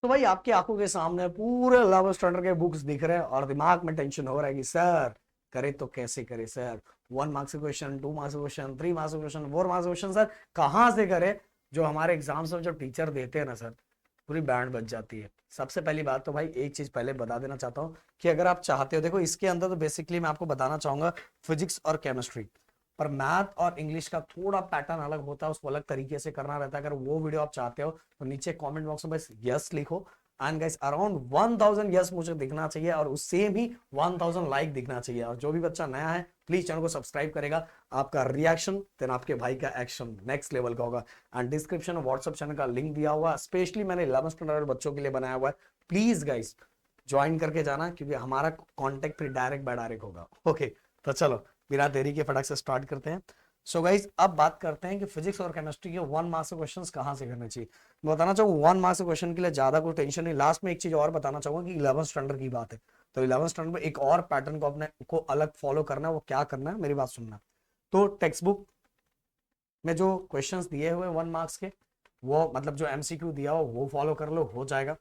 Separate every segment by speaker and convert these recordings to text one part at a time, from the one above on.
Speaker 1: तो भाई आपकी आंखों के सामने पूरे 11th स्टैंडर्ड के बुक्स दिख रहे हैं और दिमाग में टेंशन हो रहा है कि सर करे तो कैसे करे सर, 1 मार्क्स के क्वेश्चन, 2 मार्क्स के क्वेश्चन, 3 मार्क्स के क्वेश्चन, 4 मार्क्स के क्वेश्चन, सर कहाँ से करे। जो हमारे एग्जाम्स में जो टीचर देते हैं ना सर, पूरी बैंड बज जाती है। सबसे पहली बात तो भाई एक चीज पहले बता देना चाहता हूँ कि अगर आप चाहते हो, देखो इसके अंदर तो बेसिकली मैं आपको बताना चाहूंगा फिजिक्स और केमिस्ट्री, पर मैथ और इंग्लिश का थोड़ा पैटर्न अलग होता है, उसको अलग तरीके से करना रहता है। अगर वो वीडियो आप चाहते हो तो नीचे कमेंट बॉक्स में बस यस लिखो, एंड गाइस अराउंड 1000 यस मुझे दिखना चाहिए और उससे भी 1000 लाइक दिखना चाहिए। और जो भी बच्चा नया है प्लीज चैनल को सब्सक्राइब करेगा, आपका रिएक्शन देन आपके भाई का एक्शन नेक्स्ट लेवल का होगा। एंड डिस्क्रिप्शन में व्हाट्सएप चैनल का लिंक दिया हुआ, स्पेशली मैंने 11th स्टैंडर्ड बच्चों के लिए बनाया हुआ है। प्लीज गाइस ज्वाइन करके जाना, क्योंकि हमारा कॉन्टेक्ट फिर डायरेक्ट बाय डायरेक्ट होगा। ओके तो चलो बिना देरी के फटाक से स्टार्ट करते हैं। सो गाइज अब बात करते हैं कि फिजिक्स और केमिस्ट्री के 1 मार्क्स के क्वेश्चंस कहाँ से करने चाहिए। मैं बताना चाहूंगा 1 मार्क्स के क्वेश्चन के लिए ज्यादा कोई टेंशन नहीं। लास्ट में एक चीज और बताना चाहूंगा कि 11th स्टैंडर्ड की बात है, तो 11th स्टैंडर्ड में एक और पैटर्न को अपने को अलग फॉलो करना है। वो क्या करना है मेरी बात सुनना। तो टेक्स्ट बुक में जो क्वेश्चंस दिए हुए 1 मार्क्स के, वो मतलब जो एमसीक्यू दिया हो वो फॉलो कर लो, हो जाएगा।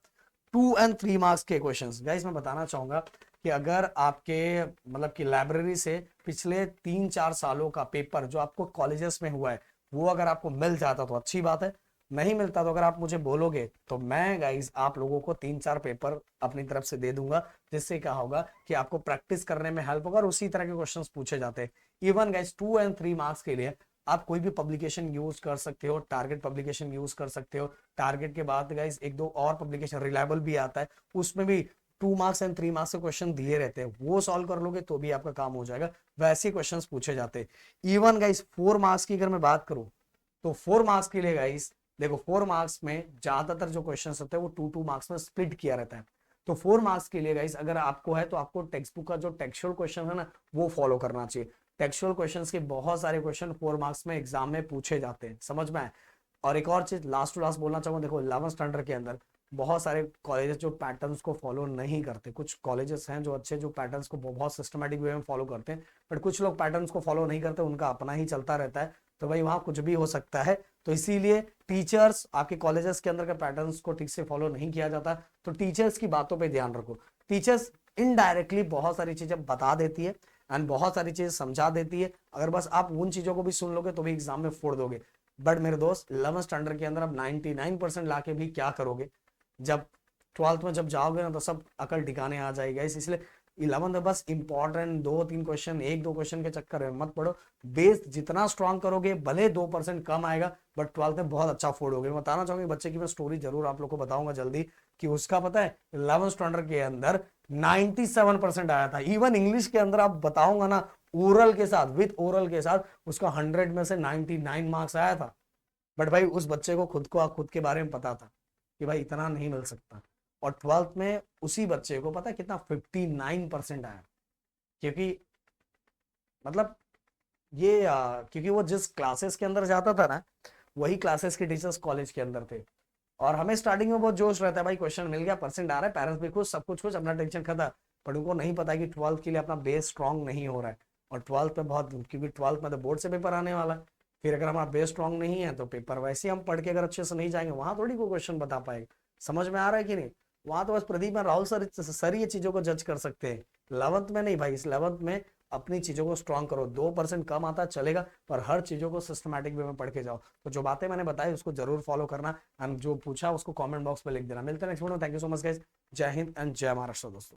Speaker 1: 2 और 3 मार्क्स के क्वेश्चंस गाइस मैं बताना चाहूंगा कि अगर आपके मतलब कि लाइब्रेरी से पिछले 3-4 सालों का पेपर जो आपको कॉलेजेस में हुआ है वो अगर आपको मिल जाता तो अच्छी बात है, नहीं मिलता तो अगर आप मुझे बोलोगे तो मैं गाइस आप लोगों को 3-4 पेपर अपनी तरफ से दे दूंगा, जिससे क्या होगा कि आपको प्रैक्टिस करने में हेल्प होगा और उसी तरह के क्वेश्चंस पूछे जाते हैं। इवन गाइस 2 और 3 मार्क्स के लिए आप कोई भी पब्लिकेशन यूज कर सकते हो, टारगेट पब्लिकेशन यूज कर सकते हो। टारगेट के बाद गाइस एक दो और पब्लिकेशन रिलायबल भी आता है, उसमें भी 2 मार्क्स एंड 3 मार्क्स के क्वेश्चन दिए रहते हैं, वो सॉल्व कर लोगे तो भी आपका काम हो जाएगा। वैसे क्वेश्चंस पूछे जाते हैं। इवन गाइस 4 मार्क्स की अगर मैं बात करूं तो 4 मार्क्स के लिए गाइस देखो 4 मार्क्स में ज्यादातर जो क्वेश्चन होते हैं वो 2-2 मार्क्स में स्प्लिट किया रहता है। तो 4 मार्क्स के लिए गाइस अगर आपको है तो आपको टेक्स्ट बुक का जो टेक्सचुअल क्वेश्चन है ना वो फॉलो करना चाहिए। टेक्सचुअल क्वेश्चंस के बहुत सारे क्वेश्चन 4 मार्क्स में एग्जाम में पूछे जाते हैं, समझ में आए। और एक और चीज लास्ट टू लास्ट बोलना चाहूंगा, देखो 11th स्टैंडर्ड के अंदर बहुत सारे कॉलेजेस जो पैटर्न्स को फॉलो नहीं करते। कुछ कॉलेजेस हैं जो अच्छे जो पैटर्न्स को बहुत सिस्टमेटिक वे में फॉलो करते हैं, बट कुछ लोग पैटर्न्स को फॉलो नहीं करते, उनका अपना ही चलता रहता है। तो भाई वहां कुछ भी हो सकता है। तो इसीलिए टीचर्स आपके कॉलेजेस के अंदर के पैटर्न्स को ठीक से फॉलो नहीं किया जाता, तो टीचर्स की बातों पर ध्यान रखो। टीचर्स इनडायरेक्टली बहुत सारी चीजें बता देती है एंड बहुत सारी चीजें समझा देती है, अगर बस आप उन चीजों को भी सुन लोगे तो भी एग्जाम में फोड़ दोगे। बट मेरे दोस्त 11th स्टैंडर्ड के अंदर आप 99% लाके भी क्या करोगे, जब 12th में जब जाओगे ना तो सब अकल ठिकाने आ जाएगा। इसलिए 11th में बस इंपॉर्टेंट 2-3 क्वेश्चन, 1-2 क्वेश्चन के चक्कर में मत पड़ो। बेस जितना स्ट्रांग करोगे भले 2% कम आएगा, बट 12th में बहुत अच्छा फोड़ोगे। मैं बताना चाहूंगा बच्चे की मैं स्टोरी जरूर आप लोग को बताऊंगा जल्दी, कि उसका पता है 11th स्टैंडर्ड के अंदर 97% आया था। इवन इंग्लिश के अंदर आप बताऊंगा ना, ओरल के साथ विथ ओरल के साथ उसका 100 में से 99 मार्क्स आया था। बट भाई उस बच्चे को खुद के बारे में पता था कि भाई इतना नहीं मिल सकता। और 12th में उसी बच्चे को पता है कितना 59% आया, क्योंकि मतलब ये क्योंकि वो जिस क्लासेस के अंदर जाता था ना वही क्लासेस के टीचर्स कॉलेज के अंदर थे। और हमें स्टार्टिंग में बहुत जोश रहता है, भाई क्वेश्चन मिल गया, परसेंट आ रहा है, पेरेंट्स भी खुश, सब कुछ खुश, अपना टेंशन खत्म। पर उनको नहीं पता कि 12th के लिए अपना बेस स्ट्रांग नहीं हो रहा है। और 12th में बहुत, क्योंकि 12th में तो बोर्ड से पेपर आने वाला है, फिर अगर हमारा बेस स्ट्रांग नहीं है तो पेपर वैसे हम पढ़ के अगर अच्छे से नहीं जाएंगे वहां थोड़ी कोई क्वेश्चन बता पाएगा। समझ में आ रहा है कि नहीं। वहां तो बस प्रदीप और राहुल सर ये चीजों को जज कर सकते हैं। 11th में नहीं भाई, इस 11th में अपनी चीजों को स्ट्रांग करो। 2% कम आता चलेगा, पर हर चीजों को सिस्टमैटिक वे में पढ़ के जाओ। तो जो बातें मैंने बताई उसको जरूर फॉलो करना, एंड जो पूछा उसको कमेंट बॉक्स में लिख देना। मिलते हैं नेक्स्ट वीडियो में। Thank you so much guys. जय हिंद एंड जय महाराष्ट्र दोस्तों।